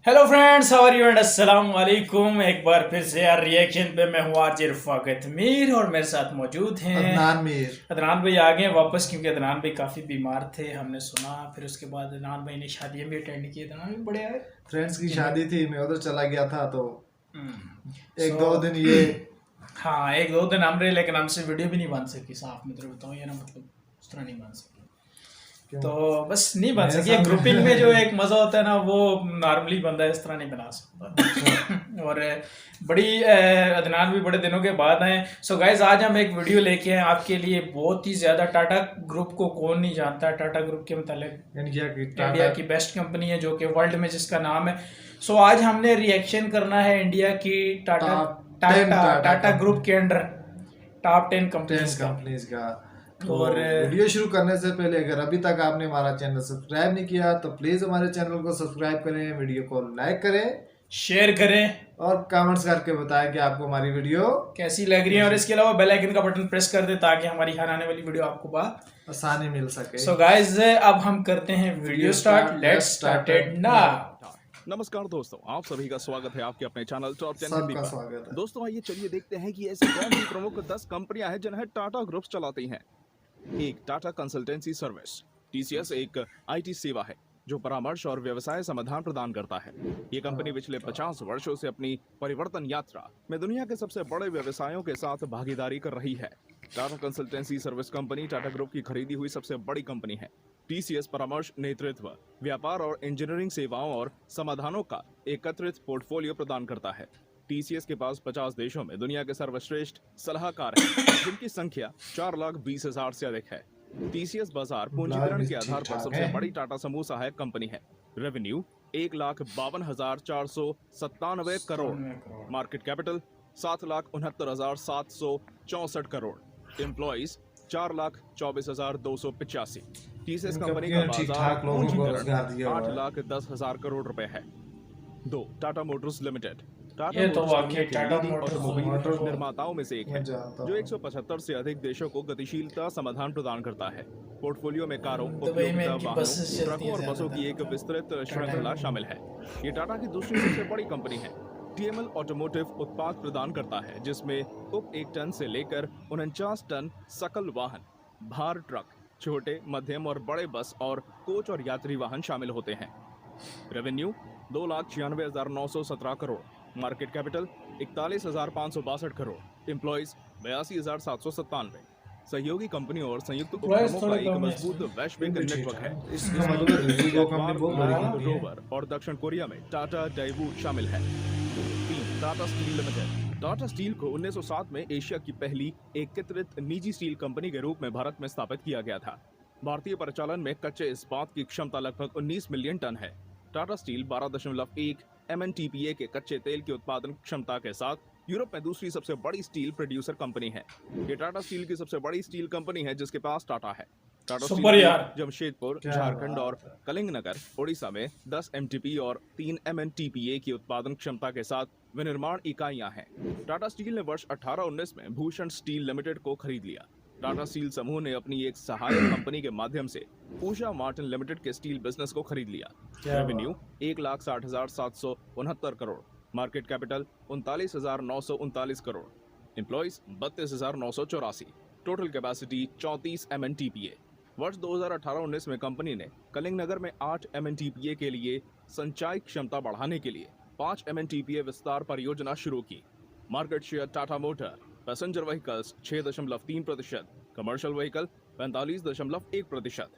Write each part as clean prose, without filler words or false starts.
Hello friends, how are you and अस्सलाम वालेकुम। एक बार फिर से यार रिएक्शन पे मैं हूँ आज रफ़ाकत मीर और मेरे साथ मौजूद हैं अदनान मीर। अदनान भाई आ गए वापस क्योंकि अदनान भाई काफ़ी बीमार थे, हमने सुना। फिर उसके बाद अदनान भाई ने शादियाँ भी अटेंड की। अदनान भी बड़े आए, फ्रेंड्स की शादी थी, मैं उधर चला गया था तो एक दो सो दिन ये हाँ, एक दो दिन हम रहे, लेकिन हमसे वीडियो भी नहीं बन सकी साफ। मैं तो बताऊँ ये ना, मतलब उस तरह नहीं बन सकी। क्यों तो बस नहीं बन मेरे सकी। सामने ग्रुपिंग में जो एक मज़ा होता है ना, वो नॉर्मली बंदा इस तरह नहीं बना सकता। अच्छा और बड़ी अदनान भी बड़े दिनों के बाद आए। सो गाइज, आज हम एक वीडियो लेके आए आपके लिए। बहुत ही ज़्यादा, टाटा ग्रुप को कौन नहीं जानता है। टाटा ग्रुप के मतलब इंडिया की बेस्ट कंपनी है, जो कि वर्ल्ड में जिसका नाम है। सो आज हमने रिएक्शन करना है इंडिया की टाटा टाटा टाटा ग्रुप के अंडर टॉप 10 कंपनीज का। कंपनीज का। तो और वीडियो शुरू करने से पहले अगर अभी तक आपने हमारा चैनल सब्सक्राइब नहीं किया तो प्लीज हमारे चैनल को सब्सक्राइब करें, वीडियो को लाइक करें, शेयर करें और कमेंट्स करके बताएं कि आपको हमारी वीडियो कैसी लग रही है। और इसके अलावा बेल आइकन का बटन प्रेस कर दे ताकि हमारी हर आने वाली वीडियो आपको आसानी मिल सके। सो गाइस, अब हम करते हैं video start. Let's start it now. नमस्कार दोस्तों, आप सभी का स्वागत है आपके अपने चैनल टॉप 10 हिंदी सबका पर। स्वागत है। दोस्तों आइए चलिए देखते हैं कि ऐसी कौन सी प्रमुख 10 कंपनियां हैं जिन्हें टाटा ग्रुप चलाती हैं। एक, टाटा कंसल्टेंसी सर्विस। टीसीएस एक आईटी सेवा है जो परामर्श और व्यवसाय समाधान प्रदान करता है। ये कंपनी पिछले 50 वर्षों से अपनी परिवर्तन यात्रा में दुनिया के सबसे बड़े व्यवसायों के साथ भागीदारी कर रही है। Tata consultancy service company Tata group की खरीदी हुई सबसे बड़ी कंपनी है। टीसीएस परामर्श, नेतृत्व, व्यापार और इंजीनियरिंग सेवाओं और समाधानों का एकत्रित पोर्टफोलियो प्रदान करता है। टीसीएस के पास 50 देशों में दुनिया के सर्वश्रेष्ठ सलाहकार हैं, जिनकी संख्या 4,20,000 से अधिक है। टीसीएस बाजार पूंजीकरण के आधार पर सबसे बड़ी टाटा समूह सहायक कंपनी है। Revenue 1,52,497 crore. Market capital 7,69,764 crore. Employees 4,24,285। TCS company का बाजार पूंजीकरण 8,10,000 करोड़ रुपए है। 2, टाटा मोटर्स लिमिटेड। टाटा ये तो मोटर्स वाकई दुनिया के टाटा लीडिंग मोटर्स ऑटोमोबाइल निर्माताओं में से एक है, मैं जानता जो हूँ। 175 से अधिक देशों को गतिशीलता समाधान प्रदान करता है। पोर्टफोलियो में कारों, दुबई में उपयोगिता इनकी वाहनों, बसेस चलती ट्रकों हैं और बसों की एक विस्तृत श्रृंखला शामिल है। ये टाटा की दूसरी सबसे बड़ी कंपनी है। टीएमएल ऑटोमोटिव उत्पाद प्रदान करता है, जिसमें उप 1 टन से लेकर 49 टन सकल वाहन, भार ट्रक, छोटे, मध्यम और बड़े बस और कोच और यात्री वाहन शामिल होते हैं। Revenue 2,96,917 crore. Market capital 41,562 crore. Employees 82,797। सहयोगी कंपनियों और संयुक्त उपक्रमों का एक मजबूत वैश्विक नेटवर्क है। इसका मतलब है दूसरी दो कंपनी बहुत बड़ी कंपनी है। रोवर और दक्षिण कोरिया में टाटा डाइवू शामिल है। 3, Tata steel limited. Tata steel को 1907 में एशिया की पहली एकीकृत निजी स्टील कंपनी के रूप में भारत में स्थापित किया गया था। भारतीय परिचालन में कच्चे इस्पात की क्षमता लगभग 19 मिलियन टन है। टाटा स्टील 12.1 MNTPA के कच्चे तेल की उत्पादन क्षमता के साथ यूरोप में दूसरी सबसे बड़ी स्टील प्रोड्यूसर कंपनी है। ये टाटा स्टील की सबसे बड़ी स्टील कंपनी है जिसके पास टाटा है। टाटा सुपर स्टील यार। की जमशेदपुर, क्या झारखंड और बात है। कलिंगनगर, ओडिशा में 10 MTP और 3 MNTPA की उत्पादन क्षमता के साथ विनिर्माण इकाइयां हैं। टाटा स्टील ने वर्ष 1819 में भूषण स्टील लिमिटेड को खरीद लिया। टाटा स्टील समूह ने अपनी एक सहायक कंपनी के माध्यम से उषा मार्टिन लिमिटेड के स्टील बिजनेस को खरीद लिया। Revenue 1,60,769 crore. Market capital 39,939 crore. Employees 32,984। Total capacity 34 MNTPA। वर्ष 2018-19 में कंपनी ने कलिंगनगर में 8 MNTPA के लिए संचयी क्षमता बढ़ाने के लिए 5 MNTPA विस्तार परियोजना शुरू की। Market share Tata motor passenger vehicles 6.3%, commercial vehicle 45.1%।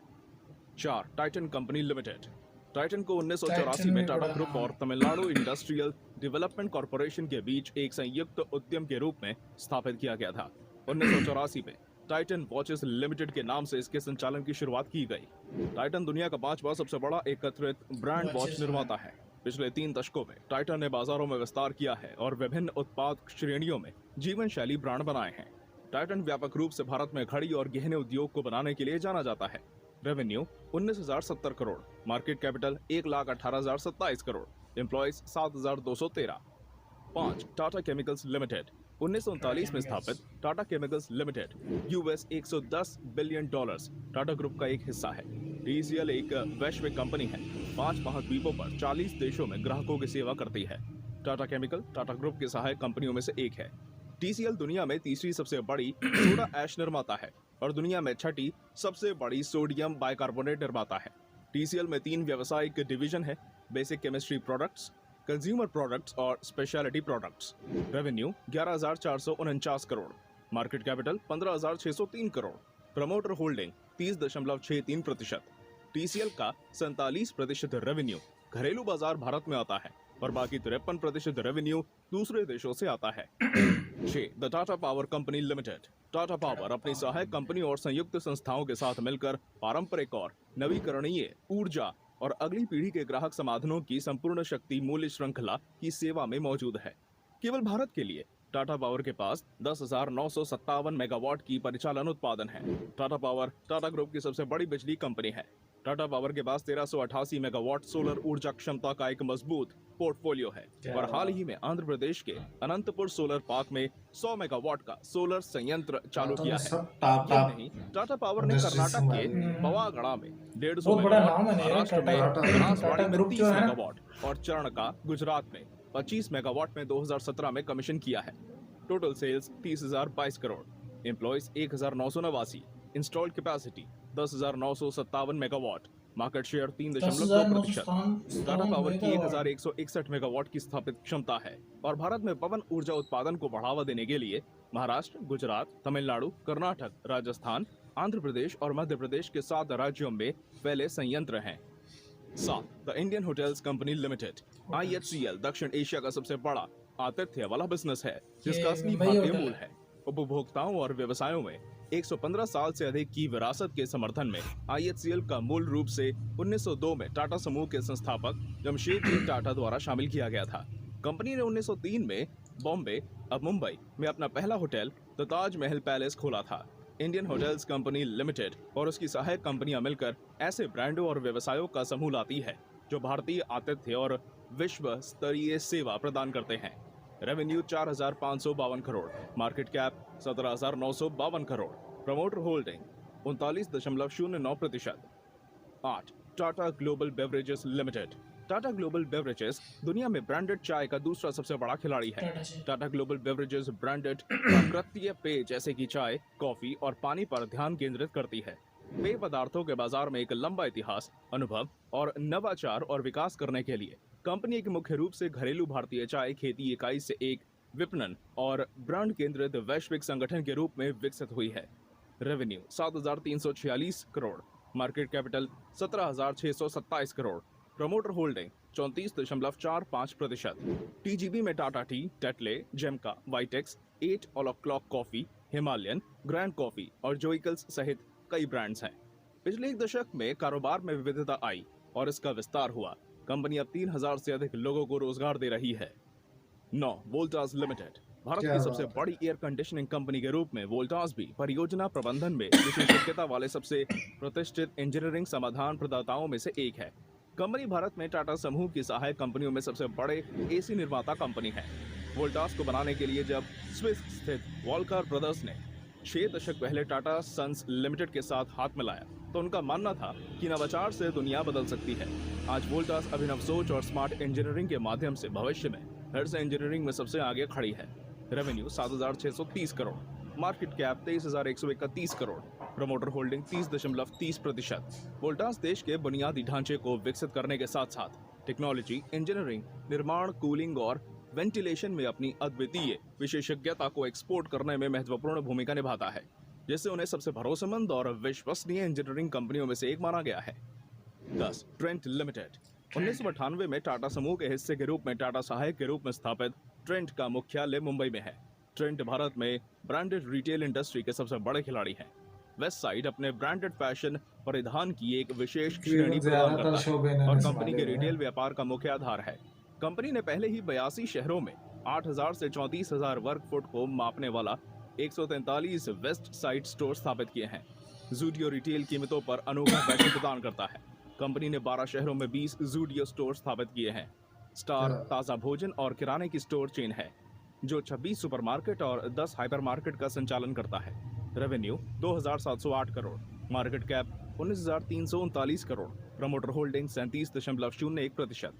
4, Titan company limited. Titan को 1984 में टाटा ग्रुप और तमिलनाडु इंडस्ट्रियल डेवलपमेंट कॉर्पोरेशन के बीच एक संयुक्त उद्यम के रूप में स्थापित किया गया था। 1984 में टाइटन वॉचेस लिमिटेड के नाम से इसके संचालन की शुरुआत की गई। टाइटन दुनिया का 5वां सबसे बड़ा एकत्रित ब्रांड वॉच निर्माता है। पिछले 3 दशकों में टाइटन ने बाजारों में विस्तार किया है और विभिन्न उत्पाद श्रेणियों में जीवन शैली ब्रांड बनाए हैं। टाइटन व्यापक रूप से भारत में घड़ी और गहने उद्योग को बनाने के लिए जाना जाता है। Revenue 19,070 crore. Market capital 1,18,027 crore. Employees 7,213। 5, Tata chemicals limited. 1939 में स्थापित Tata chemicals limited US $110 billion Tata group का एक हिस्सा है। टीसीएल एक वैश्विक कंपनी है, 5 महाद्वीपों पर 40 देशों में ग्राहकों की सेवा करती है। टाटा केमिकल टाटा ग्रुप की सहायक कंपनियों में से एक है। टीसीएल दुनिया में तीसरी सबसे बड़ी सोडा ऐश निर्माता है और दुनिया में छठी सबसे बड़ी सोडियम बाइकार्बोनेट निर्माता है। टीसीएल में 3 व्यावसायिक डिवीजन है: basic chemistry products, consumer products और speciality products. Revenue 11,449 crore, market capital 15,603 crore, promoter holding 30.63%। TCL का 47% रेवेन्यू घरेलू बाजार भारत में आता है और बाकी 53% रेवेन्यू दूसरे देशों से आता है। 6. The Tata power company limited. Tata power अपनी सहायक कंपनी और संयुक्त संस्थाओं के साथ मिलकर पारंपरिक और नवीकरणीय ऊर्जा और अगली पीढ़ी के ग्राहक समाधानों की संपूर्ण शक्ति मूल्य श्रृंखला की सेवा में मौजूद है। केवल भारत के लिए टाटा पावर के पास 10,957 मेगावाट की परिचालन उत्पादन है। टाटा पावर टाटा ग्रुप की सबसे बड़ी बिजली कंपनी है। टाटा पावर के पास 1388 मेगावाट सोलर ऊर्जा क्षमता का एक मजबूत पोर्टफोलियो है और हाल ही में आंध्र प्रदेश के अनंतपुर सोलर पार्क में 100 मेगावाट का सोलर संयंत्र चालू किया है। यही नहीं, टाटा पावर ने कर्नाटक के पवागढ़ा में 150 मेगावाट, महाराष्ट्र में राजवाड़ी में 30 मेगावाट और चरणका गुजरात में 25 मेगावाट में 2017 में कमीशन किया है। Total sales 30,022 crore, employees 1,989, installed capacity 10,957 megawatt, market share 3.2%। Tata Power की 1,161 मेगावाट की स्थापित क्षमता है और भारत में पवन ऊर्जा उत्पादन को बढ़ावा देने के लिए महाराष्ट्र, गुजरात, तमिलनाडु, कर्नाटक, राजस्थान, आंध्र प्रदेश और मध्य प्रदेश के 7 राज्यों में फैले संयंत्र हैं। 7. The Indian hotels company limited. IHCL दक्षिण एशिया का सबसे बड़ा आतिथ्य वाला बिजनेस है जिसका असली भारतीय मूल है। उपभोक्ताओं और व्यवसायों में 115 साल से अधिक की विरासत के समर्थन में IHCL का मूल रूप से 1902 में टाटा समूह के संस्थापक जमशेदजी टाटा द्वारा शामिल किया गया था। कंपनी ने 1903 में बॉम्बे अब मुंबई में अपना पहला hotel the Taj Mahal palace खोला था। इंडियन होटल्स कंपनी लिमिटेड और उसकी सहायक कंपनियां मिलकर ऐसे ब्रांडों और व्यवसायों का समूह लाती है जो भारतीय आतिथ्य और विश्व स्तरीय सेवा प्रदान करते हैं। Revenue 4,552 crore, market cap 17,952 crore, promoter holding 39.09%। 8. Tata global beverages limited. Tata global beverages दुनिया में ब्रांडेड चाय का दूसरा सबसे बड़ा खिलाड़ी है। टाटा ग्लोबल बेवरेजेस ब्रांडेड प्राकृतिक पेय जैसे कि चाय, कॉफी और पानी पर ध्यान केंद्रित करती है। पेय पदार्थों के बाजार में एक लंबा इतिहास, अनुभव और नवाचार और विकास करने के लिए कंपनी एक मुख्य रूप से घरेलू भारतीय चाय खेती इकाई से एक विपणन और ब्रांड केंद्रित वैश्विक संगठन के रूप में विकसित हुई है। Revenue 7,346 crore, market capital 17,627 crore, promoter holding 34.45%। TGB में Tata tea, Tetley, Jemca, Vitax, 8 o'clock coffee, Himalayan, grand coffee और जोइकल्स सहित कई ब्रांड्स हैं। पिछले एक दशक में कारोबार में विविधता आई और इसका विस्तार हुआ। कंपनी अब 3,000 से अधिक लोगों को रोजगार दे रही है। 9. वोल्टास लिमिटेड। भारत की सबसे बड़ी एयर कंडीशनिंग कंपनी के रूप में वोल्टास भी परियोजना प्रबंधन में विशेषज्ञता वाले सबसे प्रतिष्ठित इंजीनियरिंग समाधान प्रदाताओं में से एक है। कंपनी भारत में टाटा समूह की सहायक कंपनियों में सबसे बड़े एसी निर्माता कंपनी है। वोल्टास को बनाने के लिए जब स्विस स्थित वॉल्कार ब्रदर्स ने 6 दशक पहले टाटा सन्स लिमिटेड के साथ हाथ मिलाया तो उनका मानना था कि नवाचार से दुनिया बदल सकती है। आज वोल्टास अभिनव सोच और स्मार्ट इंजीनियरिंग के माध्यम से भविष्य में हर से इंजीनियरिंग में सबसे आगे खड़ी है। Revenue 7,630 crore, market cap 23,131 crore, promoter holding 30.30%। Voltas देश के बुनियादी ढांचे को विकसित करने के साथ साथ टेक्नोलॉजी, इंजीनियरिंग, निर्माण, कूलिंग और वेंटिलेशन में अपनी अद्वितीय विशेषज्ञता को एक्सपोर्ट करने में महत्वपूर्ण भूमिका निभाता है, जिससे उन्हें सबसे भरोसेमंद और विश्वसनीय इंजीनियरिंग कंपनियों में से एक माना गया है। 10. Trent limited. 1998 में टाटा समूह के हिस्से के रूप में टाटा सहायक के रूप में स्थापित ट्रेंट का मुख्यालय मुंबई में है। ट्रेंट भारत में ब्रांडेड रिटेल इंडस्ट्री के सबसे बड़े खिलाड़ी हैं। वेस्ट साइड अपने ब्रांडेड फैशन परिधान की एक विशेष श्रेणी प्रदान करता है और कंपनी के रिटेल व्यापार का मुख्य आधार है। कंपनी ने पहले ही 82 शहरों में 8,000 से 34,000 वर्ग फुट को मापने वाला 143 वेस्ट साइड स्टोर स्थापित किए हैं। जूडियो रिटेल कीमतों पर अनोखा फैशन प्रदान करता है। कंपनी ने 12 शहरों में 20 जूडियो स्टोर स्थापित किए हैं। स्टार ताज़ा भोजन और किराने की स्टोर चेन है। जो 26 सुपरमार्केट और 10 हाइपरमार्केट का संचालन करता है। Revenue 2,708 crore, market cap 19,339 crore, promoter holding 37.01%।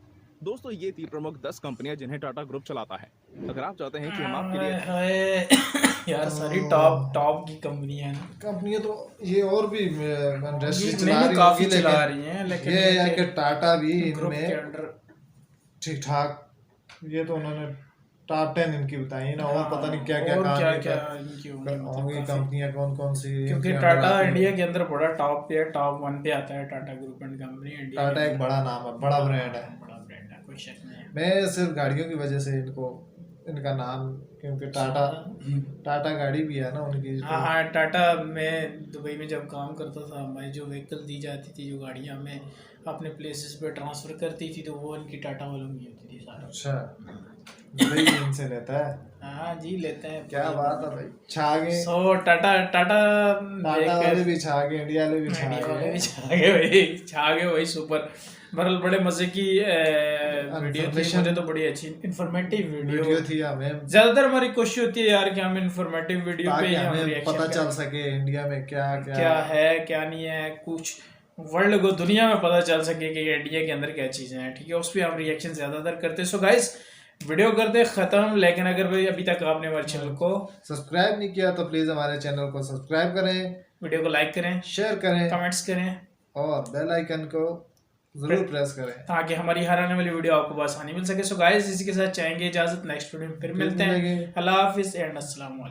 दोस्तों ये थी प्रमुख 10 कंपनियां जिन्हें टाटा ग्रुप चलाता है। अगर आप चाहते हैं कि हम आपके लिए यार सारी टॉप की कंपनियां हैं। कंपनियां तो ये और भी इंडस्ट्री ये चला रही काफी होगी, चला रही हैं, लेकिन ये है कि टाटा भी ग्रुप के इनमें अंडर ठीक ठाक, ये तो उन्होंने टॉप 10 इनकी बताई ना, और पता नहीं क्या क्या और काम क्या इनकी होंगी कंपनियां, कौन कौन सी, क्योंकि टाटा इंडिया के अंदर बड़ा टॉप पे है, टॉप 1 पे आता है Tata group and company India. Tata एक बड़ा नाम है, बड़ा ब्रांड है, कोई शक नहीं है। मैं सिर्फ गाड़ियों की वजह से इनका नाम, क्योंकि टाटा गाड़ी भी है ना उनकी। हाँ टाटा, मैं दुबई में जब काम करता था, हमें जो व्हीकल दी जाती थी, जो गाड़ियाँ हमें अपने प्लेसेस पे ट्रांसफ़र करती थी, तो वो इनकी टाटा वालों की होती थी सारा। अच्छा, दुबई इनसे लेता है? हाँ जी लेते हैं। क्या बात है भाई, छा गए। सो टाटा वाले भी छा गए, इंडिया वाले भी छा गए, छा गए वही सुपर। बहरहाल बड़े मजे की वीडियो थी, मुझे तो बड़ी अच्छी इन्फॉर्मेटिव वीडियो थी। हमें ज्यादातर हमारी कोशिश होती है यार कि हम इन्फॉर्मेटिव वीडियो पे हमें पता चल सके इंडिया में क्या है क्या नहीं है, कुछ वर्ल्ड को, दुनिया में पता चल सके कि इंडिया के अंदर क्या चीजें हैं, ठीक है। उस पर हम रिएक्शन ज्यादातर करते हैं। सो गाइस वीडियो करते खत्म, लेकिन अगर भाई अभी तक आपने हमारे चैनल को सब्सक्राइब नहीं किया तो प्लीज हमारे चैनल को सब्सक्राइब करें, वीडियो को लाइक करें, शेयर करें, कमेंट्स करें और बेल आइकन को जरूर प्रेस करें, ताकि हमारी हर आने वाली वीडियो आपको आसानी मिल सके। सो गाइस इसी के साथ चाहेंगे इजाजत, नेक्स्ट वीडियो में फिर मिलते हैं। अल्लाह हाफिज एंड अस्सलाम वालेकुम।